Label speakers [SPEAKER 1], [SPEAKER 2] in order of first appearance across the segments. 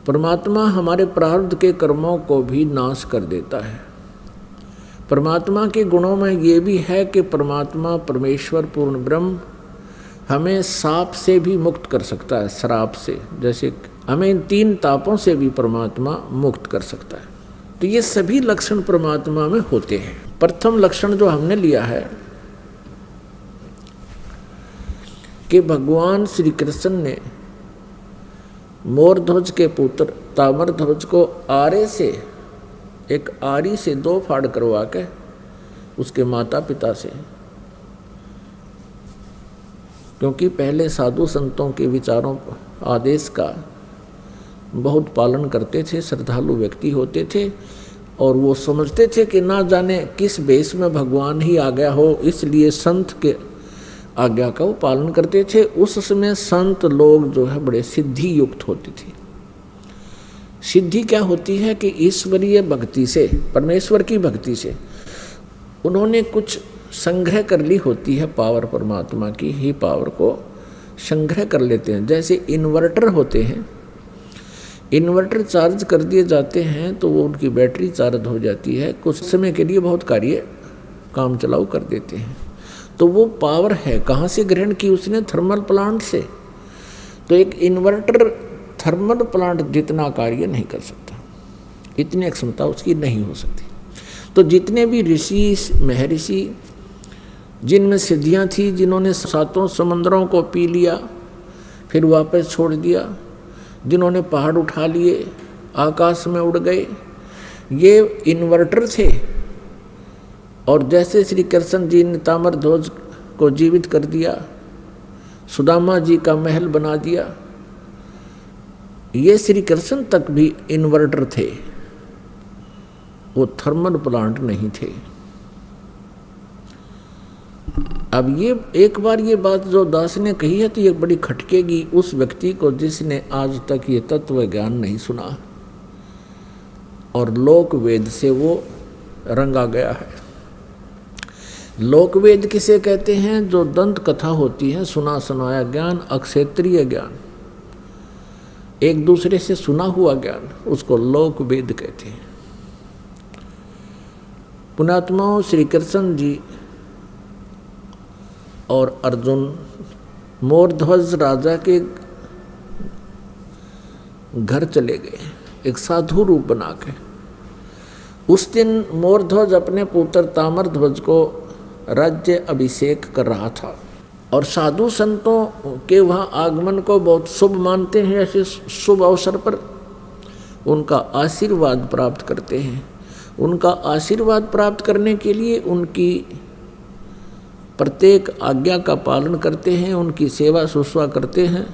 [SPEAKER 1] परमात्मा हमारे प्रारब्ध के कर्मों को भी नाश कर देता है। परमात्मा के गुणों में ये भी है कि परमात्मा परमेश्वर पूर्ण ब्रह्म हमें साप से भी मुक्त कर सकता है, श्राप से। जैसे हमें इन 3 तापों से भी परमात्मा मुक्त कर सकता है। तो ये सभी लक्षण परमात्मा में होते हैं। प्रथम लक्षण जो हमने लिया है कि भगवान श्री कृष्ण ने मोरध्वज के पुत्र ताम्रध्वज को आरे से, एक आरी से 2 फाड़ करवा के उसके माता पिता से, क्योंकि पहले साधु संतों के विचारों आदेश का बहुत पालन करते थे, श्रद्धालु व्यक्ति होते थे और वो समझते थे कि ना जाने किस वेश में भगवान ही आ गया हो, इसलिए संत के आज्ञा का वो पालन करते थे। उस समय संत लोग जो है बड़े सिद्धि युक्त होते थे। सिद्धि क्या होती है कि ईश्वरीय भक्ति से, परमेश्वर की भक्ति से उन्होंने कुछ संग्रह कर ली होती है, पावर परमात्मा की ही पावर को संग्रह कर लेते हैं। जैसे इन्वर्टर होते हैं, इन्वर्टर चार्ज कर दिए जाते हैं तो वो उनकी बैटरी चार्ज हो जाती है, कुछ समय के लिए बहुत कार्य काम चलाऊ कर देते हैं। तो वो पावर है कहाँ से ग्रहण की उसने? थर्मल प्लांट से। तो एक इन्वर्टर थर्मल प्लांट जितना कार्य नहीं कर सकता, इतनी क्षमता उसकी नहीं हो सकती। तो जितने भी ऋषि महर्षि जिनमें सिद्धियाँ थी, जिन्होंने 7 समंदरों को पी लिया फिर वापस छोड़ दिया, जिन्होंने पहाड़ उठा लिए आकाश में उड़ गए, ये इन्वर्टर थे। और जैसे श्री कृष्ण जी ने ताम्रध्वज को जीवित कर दिया, सुदामा जी का महल बना दिया, ये श्री कृष्ण तक भी इन्वर्टर थे, वो थर्मल प्लांट नहीं थे। अब ये एक बार ये बात जो दास ने कही है तो ये बड़ी खटकेगी उस व्यक्ति को जिसने आज तक ये तत्व ज्ञान नहीं सुना और लोक वेद से वो रंगा गया है। लोक वेद किसे कहते हैं? जो दंत कथा होती है, सुना सुनाया ज्ञान, अक्षेत्रीय ज्ञान, एक दूसरे से सुना हुआ ज्ञान, उसको लोक वेद कहते हैं। पुण्यात्माओं, श्री कृष्ण जी और अर्जुन मोरध्वज राजा के घर चले गए एक साधु रूप बना के। उस दिन मोरध्वज अपने पुत्र ताम्रध्वज को राज्य अभिषेक कर रहा था और साधु संतों के वहाँ आगमन को बहुत शुभ मानते हैं। ऐसे शुभ अवसर पर उनका आशीर्वाद प्राप्त करते हैं। उनका आशीर्वाद प्राप्त करने के लिए उनकी प्रत्येक आज्ञा का पालन करते हैं, उनकी सेवा शुश्रूषा करते हैं,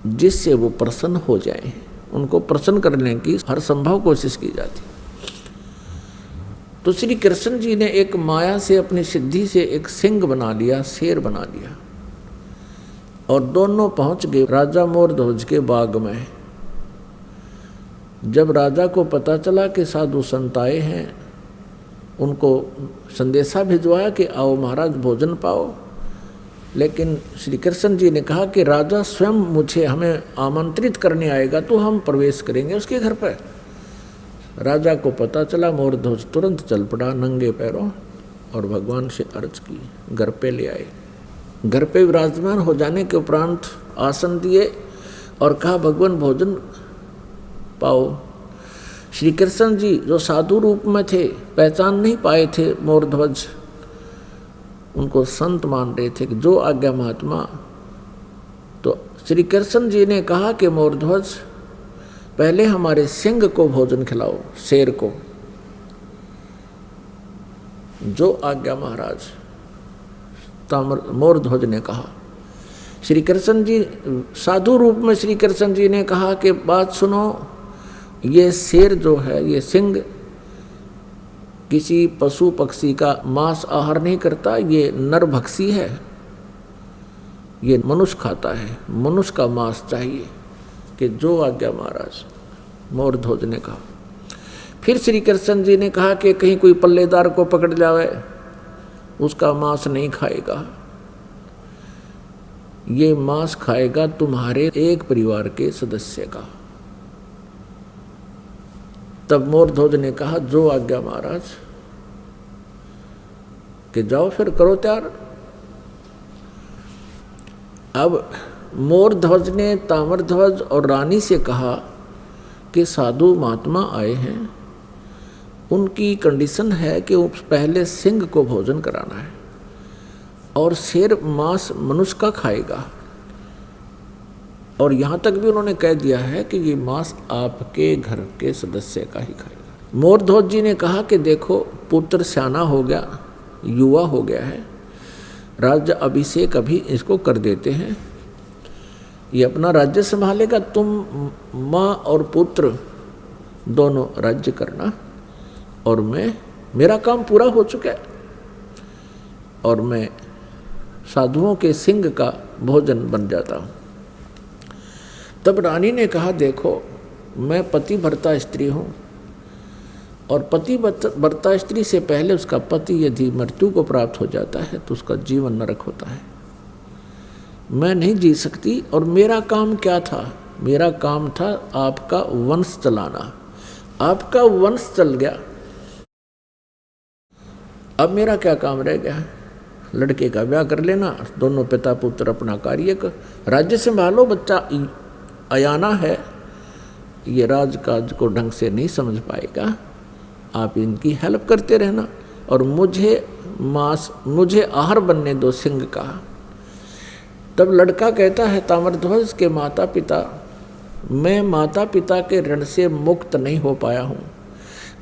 [SPEAKER 1] जिससे वो प्रसन्न हो जाए। उनको प्रसन्न करने की हर संभव कोशिश की जाती। तो श्री कृष्ण जी ने एक माया से, अपनी सिद्धि से एक सिंह बना लिया, शेर बना लिया और दोनों पहुंच गए राजा मोरध्वज के बाग में। जब राजा को पता चला कि साधु संत आए हैं, उनको संदेशा भिजवाया कि आओ महाराज भोजन पाओ। लेकिन श्री कृष्ण जी ने कहा कि राजा स्वयं हमें आमंत्रित करने आएगा तो हम प्रवेश करेंगे उसके घर पर। राजा को पता चला, मोरध्वज तुरंत चल पड़ा नंगे पैरों और भगवान से अर्ज की, घर पे ले आए। घर पे विराजमान हो जाने के उपरांत आसन दिए और कहा भगवान भोजन पाओ। श्री कृष्ण जी जो साधु रूप में थे, पहचान नहीं पाए थे मोरध्वज, उनको संत मान रहे थे कि जो आज्ञा महात्मा। तो श्री कृष्ण जी ने कहा कि मोरध्वज पहले हमारे सिंह को भोजन खिलाओ, शेर को। जो आज्ञा महाराज, मोरध्वज ने कहा। श्री कृष्ण जी साधु रूप में श्री कृष्ण जी ने कहा कि बात सुनो, ये शेर जो है, ये सिंह किसी पशु पक्षी का मांस आहार नहीं करता, ये नरभक्षी है, ये मनुष्य खाता है, मनुष्य का मांस चाहिए। कि जो आज्ञा महाराज, मोरध्वज ने कहा। फिर श्री कृष्ण जी ने कहा कि कहीं कोई पल्लेदार को पकड़ जावे, उसका मांस नहीं खाएगा। ये मांस खाएगा तुम्हारे एक परिवार के सदस्य का। तब मोरध्वज ने कहा, जो आज्ञा महाराज, कि जाओ फिर करो तैयार। अब मोरध्वज ने ताम्रध्वज और रानी से कहा कि साधु महात्मा आए हैं, उनकी कंडीशन है कि पहले सिंह को भोजन कराना है और शेर मांस मनुष्य का खाएगा, और यहाँ तक भी उन्होंने कह दिया है कि ये मांस आपके घर के सदस्य का ही खाएगा। मोरध्वज जी ने कहा कि देखो, पुत्र सियाना हो गया, युवा हो गया है, राज्य अभिषेक अभी इसको कर देते हैं, ये अपना राज्य संभालेगा, तुम माँ और पुत्र दोनों राज्य करना, और मेरा काम पूरा हो चुका है, और मैं साधुओं के सिंह का भोजन बन जाता हूँ। तब रानी ने कहा, देखो, मैं पतिव्रता स्त्री हूँ, और पतिव्रता स्त्री से पहले उसका पति यदि मृत्यु को प्राप्त हो जाता है तो उसका जीवन नरक होता है। मैं नहीं जी सकती, और मेरा काम क्या था? मेरा काम था आपका वंश चलाना। आपका वंश चल गया, अब मेरा क्या काम रह गया? लड़के का ब्याह कर लेना, दोनों पिता पुत्र अपना कार्य कर, राज्य संभालो, बच्चा अयाना है, ये राजकाज को ढंग से नहीं समझ पाएगा, आप इनकी हेल्प करते रहना, और मुझे आहार बनने दो सिंह का। तब लड़का कहता है, ताम्रध्वज के माता पिता, मैं माता पिता के ऋण से मुक्त नहीं हो पाया हूँ,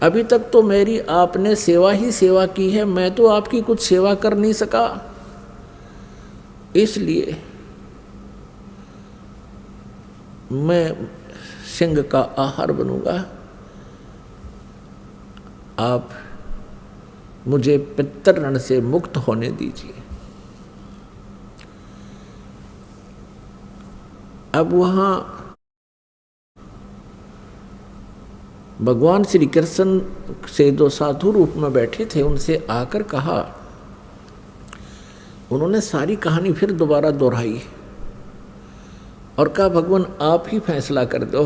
[SPEAKER 1] अभी तक तो मेरी आपने सेवा ही सेवा की है, मैं तो आपकी कुछ सेवा कर नहीं सका, इसलिए मैं सिंह का आहार बनूंगा, आप मुझे पितृ ऋण से मुक्त होने दीजिए। अब वहाँ भगवान श्री कृष्ण से जो साधु रूप में बैठे थे, उनसे आकर कहा, उन्होंने सारी कहानी फिर दोबारा दोहराई और कहा, भगवान आप ही फैसला कर दो।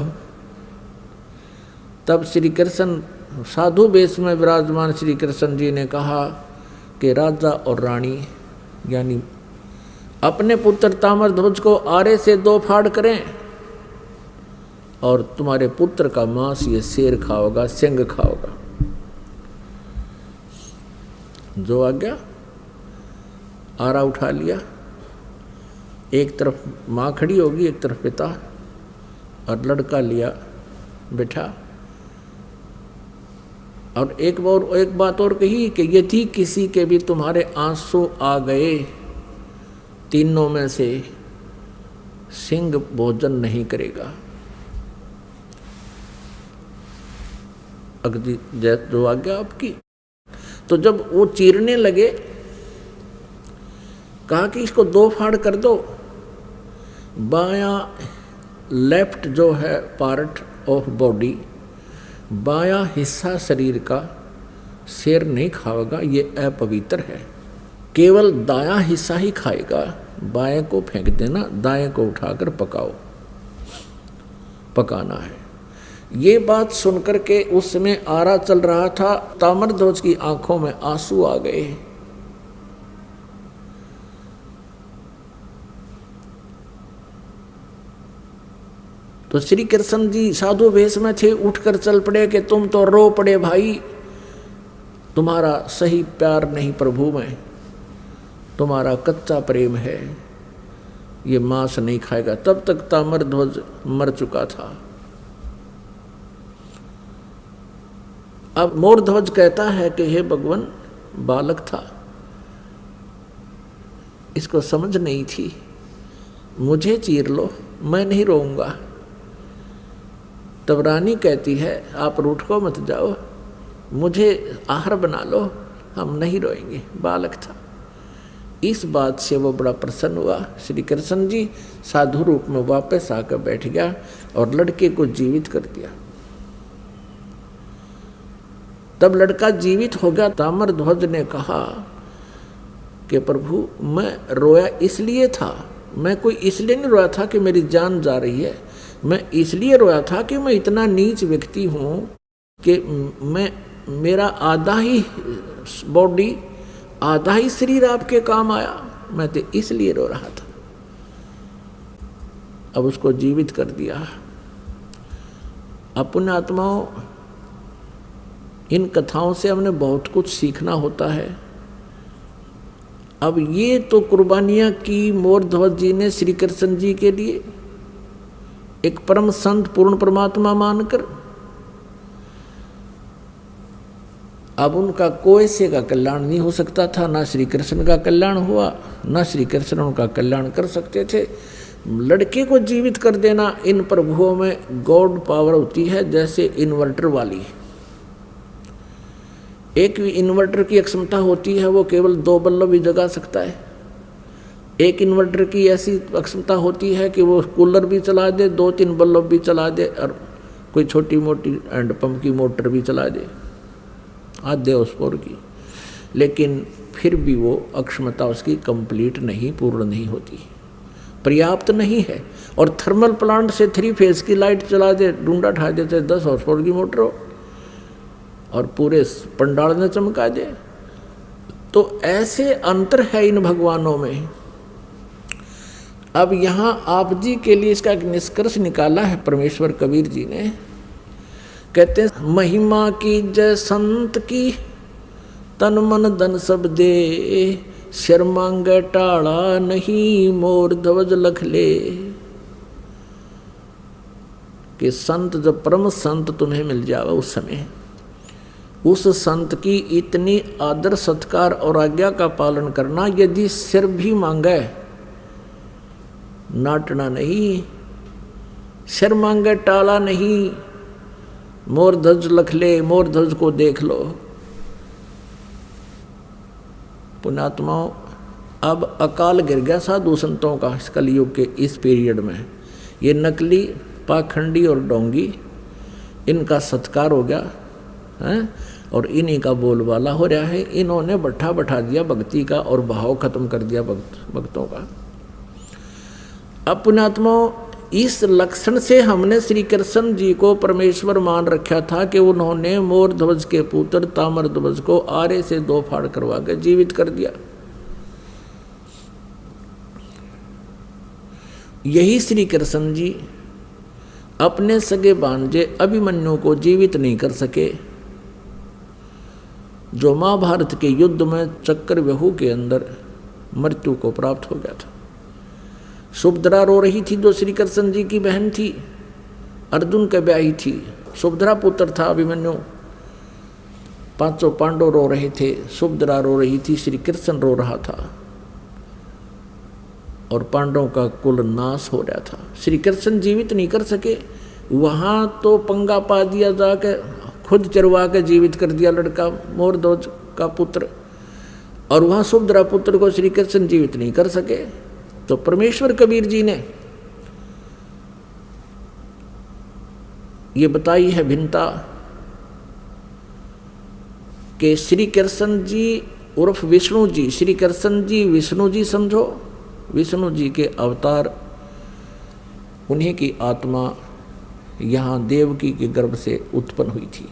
[SPEAKER 1] तब श्री कृष्ण साधु वेश में विराजमान श्री कृष्ण जी ने कहा कि राजा और रानी यानी अपने पुत्र ताम्रध्वज को आरे से 2 फाड़ करें, और तुम्हारे पुत्र का मांस ये शेर खाओगा, सिंह खाओगा। जो आज्ञा, आरा उठा लिया, एक तरफ माँ खड़ी होगी, एक तरफ पिता, और लड़का लिया बिठा, और एक बात और कही कि यदि किसी के भी तुम्हारे आंसू आ गए, तीनों में से सिंह भोजन नहीं करेगा। अगदी जो आज्ञा आपकी। तो जब वो चीरने लगे, कहा कि इसको 2 फाड़ कर दो, बायां लेफ्ट जो है पार्ट ऑफ बॉडी, बायां हिस्सा शरीर का शेर नहीं खाएगा, ये अपवित्र है, केवल दायां हिस्सा ही खाएगा, बाएं को फेंक देना, दाएं को उठाकर पकाना है। ये बात सुनकर के उस समय आरा चल रहा था, ताम्रध्वज की आंखों में आंसू आ गए। तो श्री कृष्ण जी साधु वेश में थे, उठकर चल पड़े कि तुम तो रो पड़े भाई, तुम्हारा सही प्यार नहीं प्रभु में, तुम्हारा कच्चा प्रेम है, ये मांस नहीं खाएगा। तब तक ताम्रध्वज मर चुका था। अब मोरध्वज कहता है कि हे भगवान, बालक था, इसको समझ नहीं थी, मुझे चीर लो, मैं नहीं रोऊंगा। तब रानी कहती है, आप रूठ को मत जाओ, मुझे आहार बना लो, हम नहीं रोएंगे, बालक था। इस बात से वो बड़ा प्रसन्न हुआ। श्री कृष्ण जी साधु रूप में वापस आकर बैठ गया और लड़के को जीवित कर दिया। तब लड़का जीवित हो गया। ताम्रध्वज ने कहा कि प्रभु, मैं रोया इसलिए था मैं कोई इसलिए नहीं रोया था कि मेरी जान जा रही है, मैं इसलिए रोया था कि मैं इतना नीच व्यक्ति हूँ कि मेरा आधा ही बॉडी, आधा ही शरीर आपके काम आया, मैं तो इसलिए रो रहा था। अब उसको जीवित कर दिया। अपने आत्माओं, इन कथाओं से हमने बहुत कुछ सीखना होता है। अब ये तो कुर्बानियाँ की मोर ध्वज जी ने श्री कृष्ण जी के लिए, एक परम संत पूर्ण परमात्मा मानकर। अब उनका कोई से का कल्याण नहीं हो सकता था, ना श्री कृष्ण का कल्याण हुआ, ना श्री कृष्ण उनका कल्याण कर सकते थे। लड़के को जीवित कर देना, इन प्रभुओं में गॉड पावर होती है, जैसे इन्वर्टर वाली। एक इन्वर्टर की क्षमता होती है, वो केवल 2 बल्ब भी जगा सकता है। एक इन्वर्टर की ऐसी क्षमता होती है कि वो कूलर भी चला दे, 2-3 बल्ब भी चला दे, और कोई छोटी मोटी हैंडपम्प की मोटर भी चला दे, आधे हॉर्सपावर की। लेकिन फिर भी वो अक्षमता उसकी कंप्लीट नहीं, पूर्ण नहीं होती, पर्याप्त नहीं है। और थर्मल प्लांट से 3 फेज की लाइट चला दे, डूंडा ठा दे, 10 हॉर्सपावर की मोटर हो और पूरे पंडाल में चमका दे। तो ऐसे अंतर है इन भगवानों में। अब यहाँ आप जी के लिए इसका एक निष्कर्ष निकाला है परमेश्वर कबीर जी ने। कहते हैं, महिमा की जय संत की, तन मन धन सब दे, सिर मांगे टाड़ा नहीं, मोर ध्वज लख ले। कि संत, जब परम संत तुम्हें मिल जावे उस समय, उस संत की इतनी आदर सत्कार और आज्ञा का पालन करना। यदि सिर भी मांगे, नाटना नहीं, सिर मांगे टाला नहीं, मोर ध्वज लख ले, मोर ध्वज को देख लो। पुण्यात्माओं, अब अकाल गिर गया साधु संतों का इस कलयुग के इस पीरियड में। ये नकली, पाखंडी और डोंगी, इनका सत्कार हो गया है और इन्हीं का बोलबाला हो रहा है। इन्होंने बैठा दिया भक्ति का और भाव खत्म कर दिया भक्तों का। अब पुण्यात्माओं, इस लक्षण से हमने श्री कृष्ण जी को परमेश्वर मान रखा था कि उन्होंने मोर ध्वज के पुत्र ताम्र ध्वज को आरे से 2 फाड़ करवा के जीवित कर दिया। यही श्री कृष्ण जी अपने सगे भांजे अभिमन्यु को जीवित नहीं कर सके, जो महाभारत के युद्ध में चक्रव्यूह के अंदर मृत्यु को प्राप्त हो गया था। सुभद्रा रो रही थी, जो श्री कृष्ण जी की बहन थी, अर्जुन के ब्याही थी। सुभद्रा पुत्र था अभिमन्यु। 500 पांडव रो रहे थे, सुभद्रा रो रही थी, श्री कृष्ण रो रहा था और पांडवों का कुल नाश हो रहा था। श्री कृष्ण जीवित नहीं कर सके। वहां तो पंगा पा दिया, जाके खुद चरवा के जीवित कर दिया लड़का मोर ध्वज का पुत्र, और वहां सुभद्रा पुत्र को श्री कृष्ण जीवित नहीं कर सके। तो परमेश्वर कबीर जी ने ये बताई है भिन्नता कि श्री कृष्ण जी उर्फ विष्णु जी, श्री कृष्ण जी विष्णु जी समझो, विष्णु जी के अवतार, उन्हीं की आत्मा यहाँ देवकी के गर्भ से उत्पन्न हुई थी।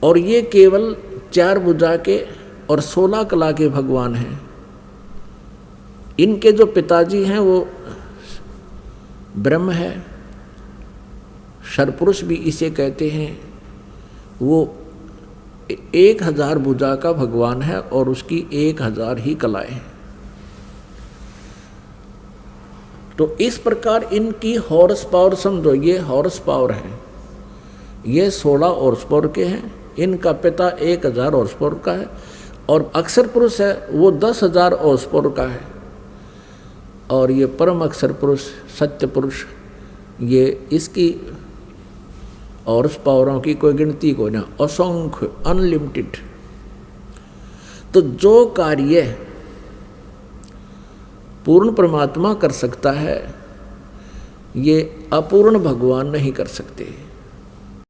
[SPEAKER 1] और ये केवल 4 भुजा के और 16 कला के भगवान हैं। इनके जो पिताजी हैं वो ब्रह्म है, शरपुरुष भी इसे कहते हैं। वो 1000 भुजा का भगवान है और उसकी 1000 ही कलाएं। तो इस प्रकार इनकी हॉर्स पावर समझो, ये हॉर्स पावर है, ये 16 हॉर्स पावर के हैं। इनका पिता 1000 हॉर्स पावर का है और अक्षर पुरुष है वो 10,000 हॉर्स पावर का है। और ये परम अक्षर पुरुष, सत्य पुरुष, ये इसकी हॉर्स पावरों की कोई गिनती को ना, असंख्य, अनलिमिटेड। तो जो कार्य पूर्ण परमात्मा कर सकता है, ये अपूर्ण भगवान नहीं कर सकते।